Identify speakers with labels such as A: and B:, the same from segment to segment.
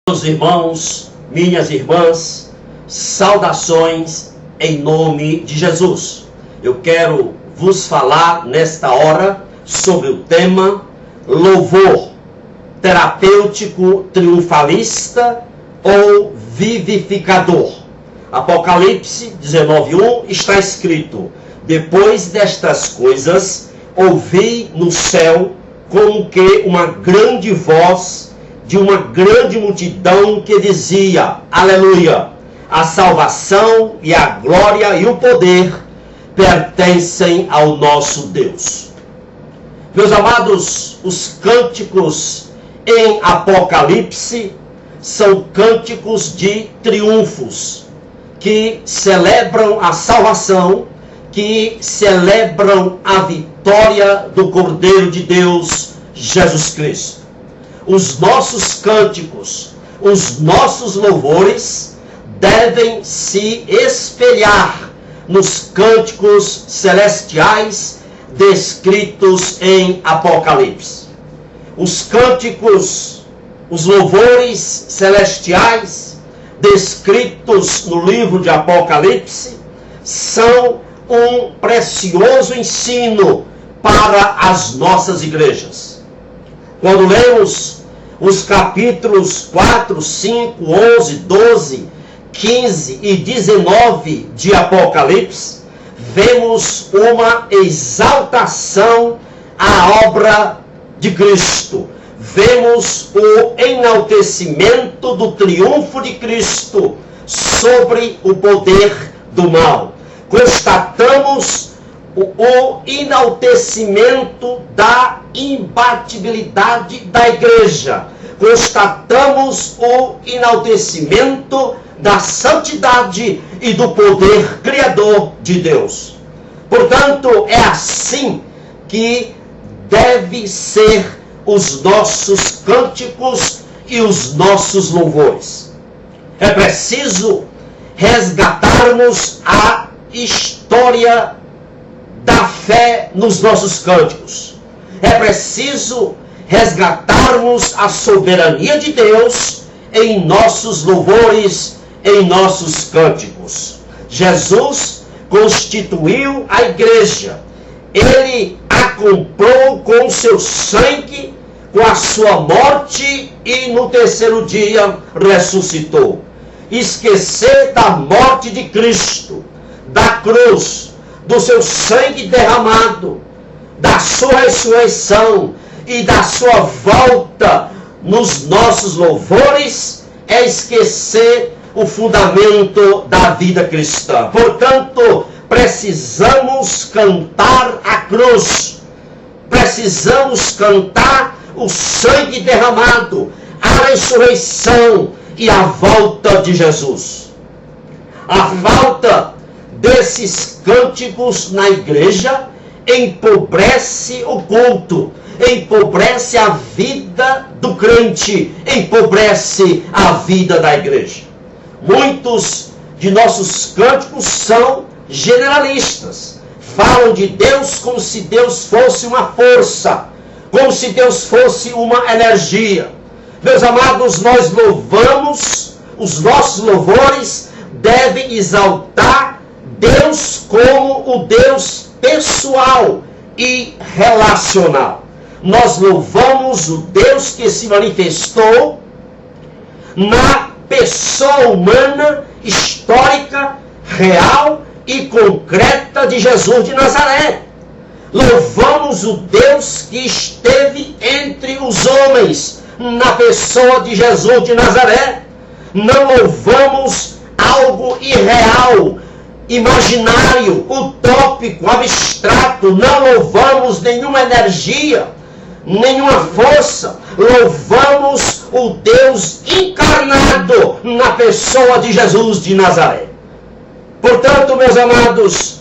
A: Meus irmãos, minhas irmãs, saudações em nome de Jesus. Eu quero vos falar nesta hora sobre o tema louvor terapêutico triunfalista ou vivificador. Apocalipse 19:1 está escrito: depois destas coisas ouvi no céu como que uma grande voz de uma grande multidão que dizia: aleluia, a salvação e a glória e o poder pertencem ao nosso Deus. Meus amados, os cânticos em Apocalipse são cânticos de triunfos, que celebram a salvação, que celebram a vitória do Cordeiro de Deus, Jesus Cristo. Os nossos cânticos, os nossos louvores devem se espelhar nos cânticos celestiais descritos em Apocalipse. Os cânticos, os louvores celestiais descritos no livro de Apocalipse são um precioso ensino para as nossas igrejas. Quando lemos os capítulos 4, 5, 11, 12, 15 e 19 de Apocalipse, vemos uma exaltação à obra de Cristo. Vemos o enaltecimento do triunfo de Cristo sobre o poder do mal. Constatamos o enaltecimento da imbatibilidade da igreja. Constatamos o enaltecimento da santidade e do poder criador de Deus. Portanto, é assim que deve ser os nossos cânticos e os nossos louvores. É preciso resgatarmos a história da fé nos nossos cânticos. É preciso resgatarmos a soberania de Deus em nossos louvores, em nossos cânticos. Jesus constituiu a igreja. Ele a comprou com seu sangue, com a sua morte, e no terceiro dia ressuscitou. Esquecer da morte de Cristo, da cruz, do seu sangue derramado, da sua ressurreição e da sua volta nos nossos louvores, é esquecer o fundamento da vida cristã. Portanto, precisamos cantar a cruz, precisamos cantar o sangue derramado, a ressurreição e a volta de Jesus. A falta desses cânticos na igreja empobrece o culto, empobrece a vida do crente, empobrece a vida da igreja. Muitos de nossos cânticos são generalistas, falam de Deus como se Deus fosse uma força, como se Deus fosse uma energia. Meus amados, nós louvamos, os nossos louvores devem exaltar Deus como o Deus pessoal e relacional. Nós louvamos o Deus que se manifestou na pessoa humana, histórica, real e concreta de Jesus de Nazaré. Louvamos o Deus que esteve entre os homens na pessoa de Jesus de Nazaré. Não louvamos algo irreal, imaginário, utópico, abstrato. Não louvamos nenhuma energia, nenhuma força. Louvamos o Deus encarnado na pessoa de Jesus de Nazaré. Portanto, meus amados,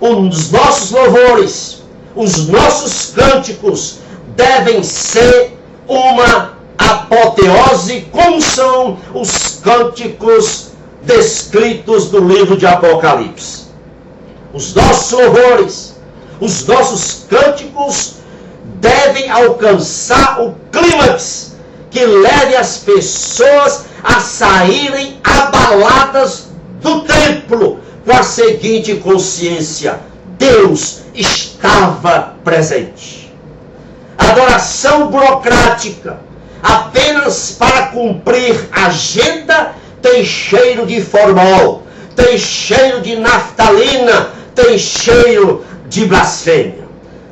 A: os nossos louvores, os nossos cânticos devem ser uma apoteose, como são os cânticos descritos no livro de Apocalipse. Os nossos louvores, os nossos cânticos devem alcançar o clímax que leve as pessoas a saírem abaladas do templo com a seguinte consciência: Deus estava presente. Adoração burocrática, apenas para cumprir a agenda, tem cheiro de formol, tem cheiro de naftalina, tem cheiro de blasfêmia.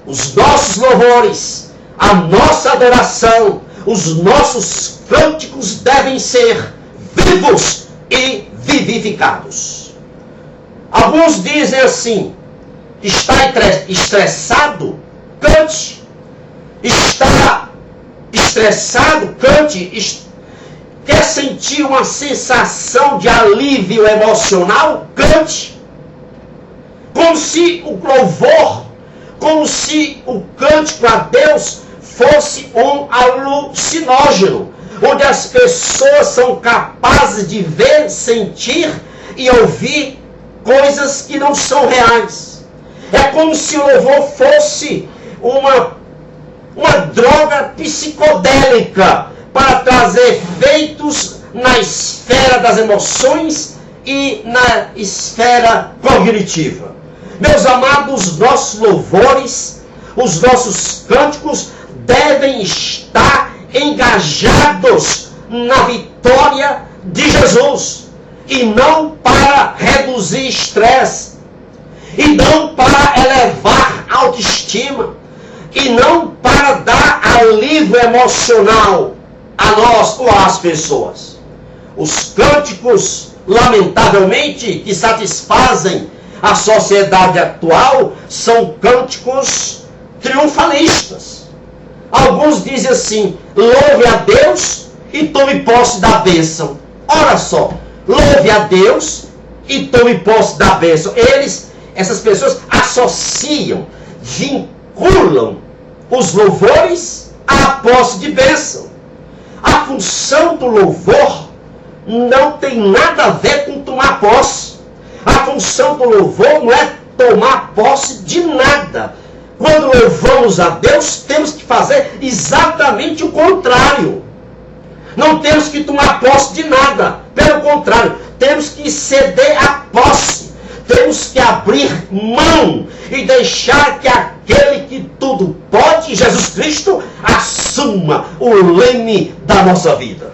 A: Os nossos louvores, a nossa adoração, os nossos cânticos devem ser vivos e vivificados. Alguns dizem assim: está estressado? Cante. Está estressado? Cante. Quer sentir uma sensação de alívio emocional? Cante. Como se o louvor, como se o cântico a Deus fosse um alucinógeno, onde as pessoas são capazes de ver, sentir e ouvir coisas que não são reais. É como se o louvor fosse uma droga psicodélica para trazer efeitos na esfera das emoções e na esfera cognitiva. Meus amados, os nossos louvores, os nossos cânticos devem estar engajados na vitória de Jesus, e não para reduzir estresse, e não para elevar autoestima, e não para dar alívio emocional a nós ou às pessoas. Os cânticos, lamentavelmente, que satisfazem a sociedade atual são cânticos triunfalistas. Alguns dizem assim: louve a Deus e tome posse da bênção. Ora só, louve a Deus e tome posse da bênção. Essas pessoas associam, vinculam os louvores à posse de bênção. A função do louvor não tem nada a ver com tomar posse. A função do louvor não é tomar posse de nada. Quando louvamos a Deus, temos que fazer exatamente o contrário. Não temos que tomar posse de nada. Pelo contrário, temos que ceder a posse. Temos que abrir mão e deixar que aquele que tudo pode, Jesus Cristo, assuma o leme da nossa vida.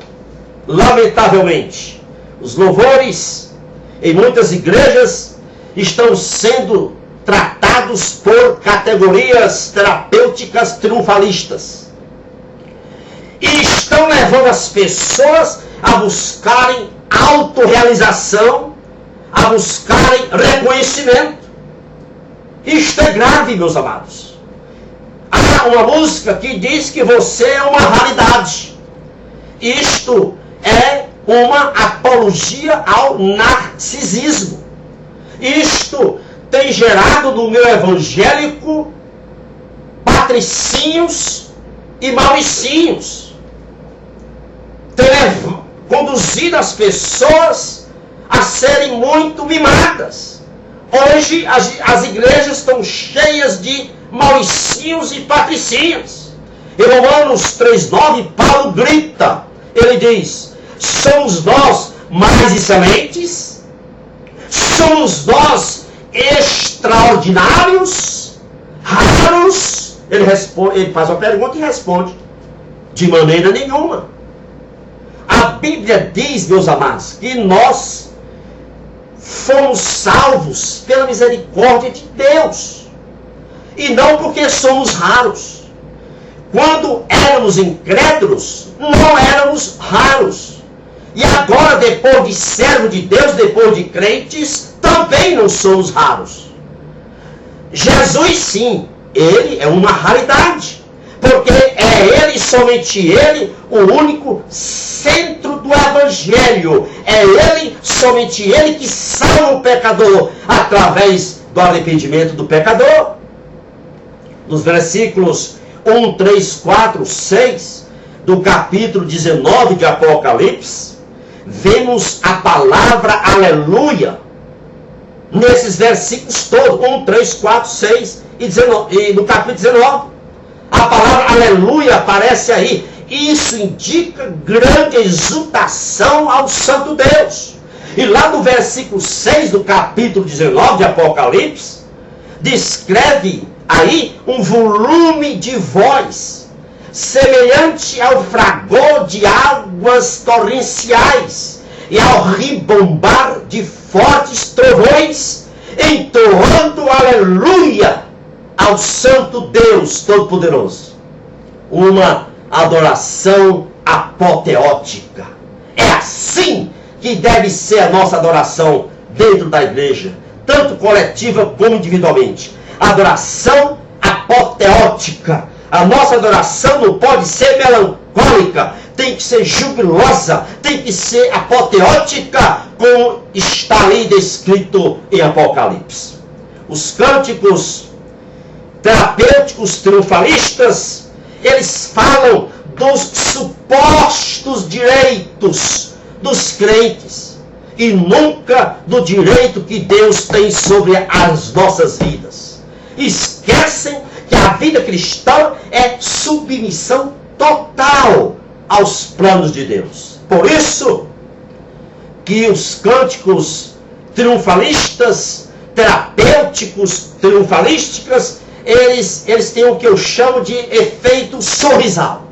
A: Lamentavelmente, os louvores em muitas igrejas estão sendo tratados por categorias terapêuticas triunfalistas. E estão levando as pessoas a buscarem autorrealização, a buscarem reconhecimento. Isto é grave, meus amados. Há uma música que diz que você é uma raridade. Isto é uma apologia ao narcisismo. Isto tem gerado no meio evangélico patricinhos e mauricinhos. Tem conduzido as pessoas a serem muito mimadas. Hoje as igrejas estão cheias de mauricinhos e patricinhas. Em Romanos 3,9, Paulo grita, ele diz: somos nós mais excelentes? Somos nós extraordinários? Raros? Ele faz uma pergunta e responde: de maneira nenhuma. A Bíblia diz, meus amados, que nós fomos salvos pela misericórdia de Deus, e não porque somos raros. Quando éramos incrédulos, não éramos raros. E agora, depois de servo de Deus, depois de crentes, também não somos raros. Jesus, sim, ele é uma raridade, porque é ele, somente ele, o único centro do Evangelho. É ele, somente ele, que salva o pecador através do arrependimento do pecador. Nos versículos 1, 3, 4, 6 do capítulo 19 de Apocalipse, vemos a palavra aleluia nesses versículos todos, 1, 3, 4, 6 e 19, e no capítulo 19. A palavra aleluia aparece aí. isso indica grande exultação ao Santo Deus. E lá no versículo 6 do capítulo 19 de Apocalipse, descreve aí um volume de voz, semelhante ao fragor de águas torrenciais e ao ribombar de fortes trovões, entoando aleluia ao Santo Deus Todo-Poderoso. Uma adoração apoteótica. É assim que deve ser a nossa adoração dentro da igreja, tanto coletiva como individualmente. Adoração apoteótica. A nossa adoração não pode ser melancólica, tem que ser jubilosa, tem que ser apoteótica, como está ali descrito em Apocalipse. Os cânticos terapêuticos triunfalistas, eles falam dos supostos direitos dos crentes e nunca do direito que Deus tem sobre as nossas vidas. Esquecem que a vida cristã é submissão total aos planos de Deus. Por isso que os cânticos triunfalistas, terapêuticos, triunfalísticas, eles têm o que eu chamo de efeito sorrisal.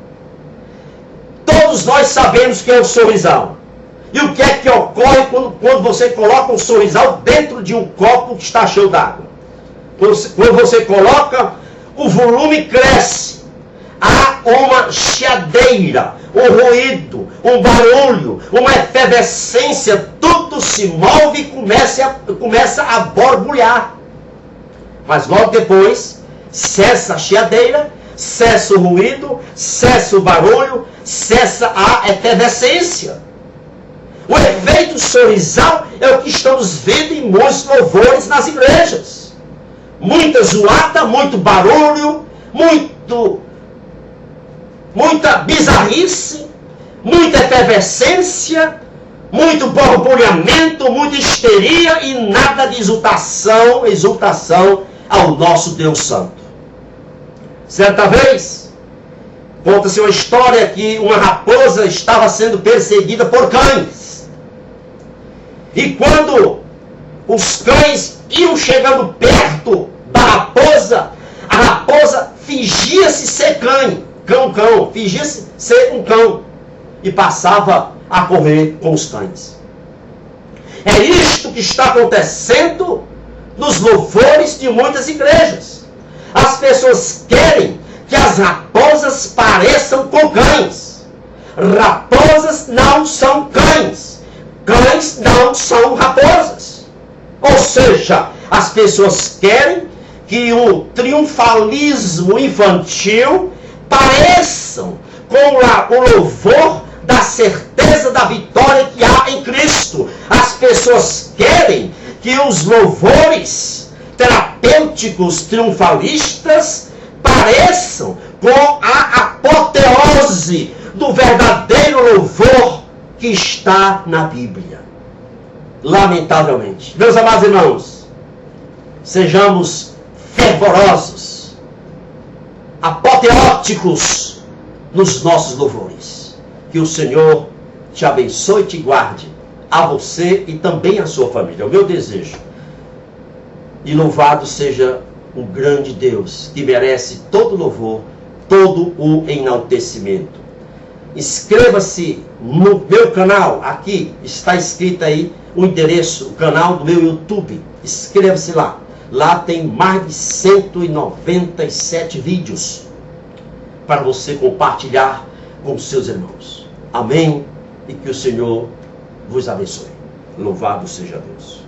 A: Todos nós sabemos o que é o sorrisal. E o que é que ocorre quando você coloca um sorrisal dentro de um copo que está cheio d'água? Quando você coloca, o volume cresce. Há uma chiadeira, um ruído, um barulho, uma efervescência, tudo se move e começa a borbulhar. Mas logo depois, cessa a chiadeira, cessa o ruído, cessa o barulho, cessa a efervescência. O efeito sorrisal é o que estamos vendo em muitos louvores nas igrejas. Muita zoada, muito barulho, muita bizarrice, muita efervescência, muito borbulhamento, muita histeria e nada de exultação ao nosso Deus Santo. Certa vez, conta-se uma história que uma raposa estava sendo perseguida por cães. E quando os cães iam chegando perto da raposa, a raposa fingia-se ser cão, fingia-se ser um cão e passava a correr com os cães. É isto que está acontecendo nos louvores de muitas igrejas. As pessoas querem que as raposas pareçam com cães. Raposas não são cães. Cães não são raposas. Ou seja, as pessoas querem que o triunfalismo infantil pareçam com o louvor da certeza da vitória que há em Cristo. As pessoas querem que os louvores terapêuticos triunfalistas pareçam com a apoteose do verdadeiro louvor que está na Bíblia. Lamentavelmente. Meus amados irmãos, sejamos fervorosos, apoteóticos nos nossos louvores. Que o Senhor te abençoe e te guarde, a você e também a sua família. É o meu desejo. E louvado seja o grande Deus, que merece todo louvor, todo o enaltecimento. Inscreva-se no meu canal, aqui está escrito aí o endereço, o canal do meu YouTube. Inscreva-se lá. Lá tem mais de 197 vídeos para você compartilhar com seus irmãos. Amém? E que o Senhor vos abençoe. Louvado seja Deus.